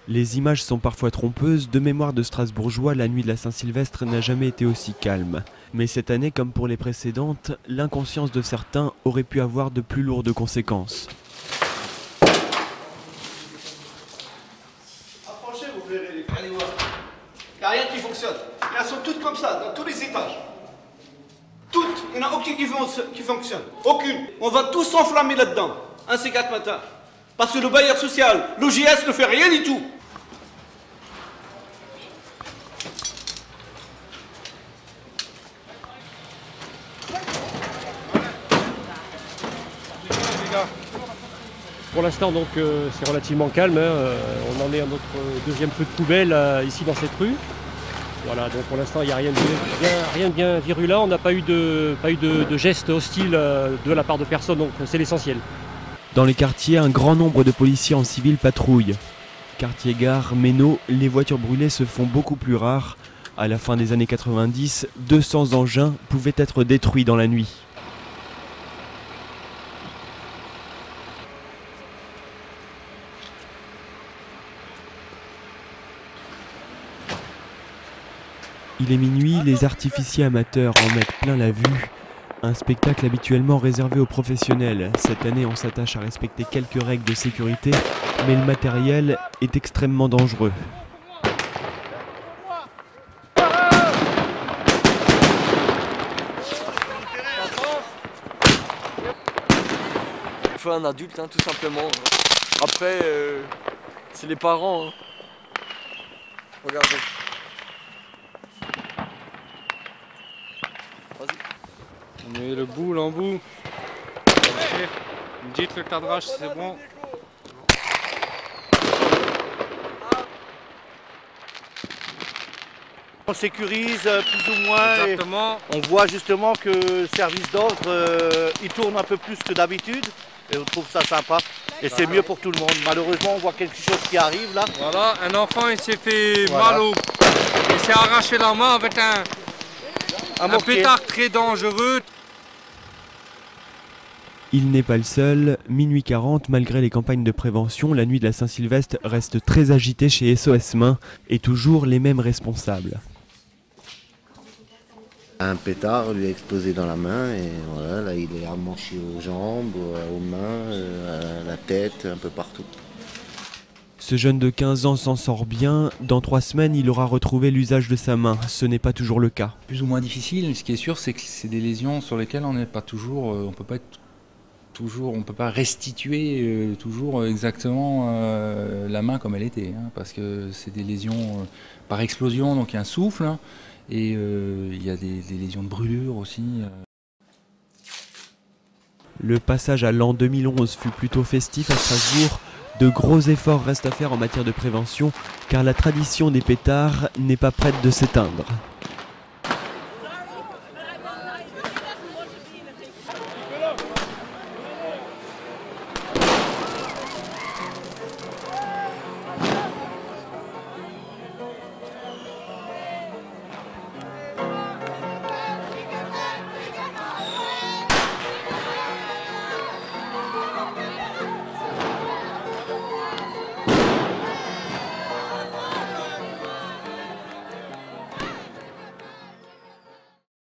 Les images sont parfois trompeuses. De mémoire de Strasbourgeois, la nuit de la Saint-Sylvestre n'a jamais été aussi calme. Mais cette année, comme pour les précédentes, l'inconscience de certains aurait pu avoir de plus lourdes conséquences. Approchez, vous verrez les gars. Il n'y a rien qui fonctionne. Et elles sont toutes comme ça, dans tous les étages. Toutes. Il n'y en a aucune qui fonctionne. Aucune. On va tous s'enflammer là-dedans. Un ces 4 matins. Parce que le bailleur social, l'OGS, ne fait rien du tout. Pour l'instant, donc, c'est relativement calme. On en est à notre deuxième feu de poubelle ici dans cette rue. Voilà, donc pour l'instant, il n'y a rien de bien virulent. On n'a pas eu de gestes hostiles de la part de personne, donc c'est l'essentiel. Dans les quartiers, un grand nombre de policiers en civil patrouillent. Quartier Gare, Ménaux, les voitures brûlées se font beaucoup plus rares. À la fin des années 90, 200 engins pouvaient être détruits dans la nuit. Il est minuit, les artificiers amateurs en mettent plein la vue. Un spectacle habituellement réservé aux professionnels. Cette année, on s'attache à respecter quelques règles de sécurité, mais le matériel est extrêmement dangereux. Il faut un adulte, hein, tout simplement. Après, c'est les parents. Hein. Regardez. On met le bout, l'embout. Vous me dites le cadrage, c'est bon. On sécurise plus ou moins. Exactement. On voit justement que le service d'ordre, il tourne un peu plus que d'habitude. Et on trouve ça sympa. Et c'est mieux pour tout le monde. Malheureusement, on voit quelque chose qui arrive là. Voilà, un enfant, il s'est fait mal au... Il s'est arraché la main avec un pétard très dangereux. Il n'est pas le seul. Minuit 40, malgré les campagnes de prévention, la nuit de la Saint-Sylvestre reste très agitée chez SOS Main et toujours les mêmes responsables. Un pétard lui a explosé dans la main et voilà, là il est emmanché aux jambes, aux mains, à la tête, un peu partout. Ce jeune de 15 ans s'en sort bien. Dans 3 semaines, il aura retrouvé l'usage de sa main. Ce n'est pas toujours le cas. Plus ou moins difficile. Ce qui est sûr, c'est que c'est des lésions sur lesquelles on n'est pas toujours, on peut pas restituer toujours exactement la main comme elle était, hein, parce que c'est des lésions par explosion, donc il y a un souffle, hein, et il y a des lésions de brûlure aussi. Le passage à l'an 2011 fut plutôt festif à Strasbourg. De gros efforts restent à faire en matière de prévention, car la tradition des pétards n'est pas prête de s'éteindre.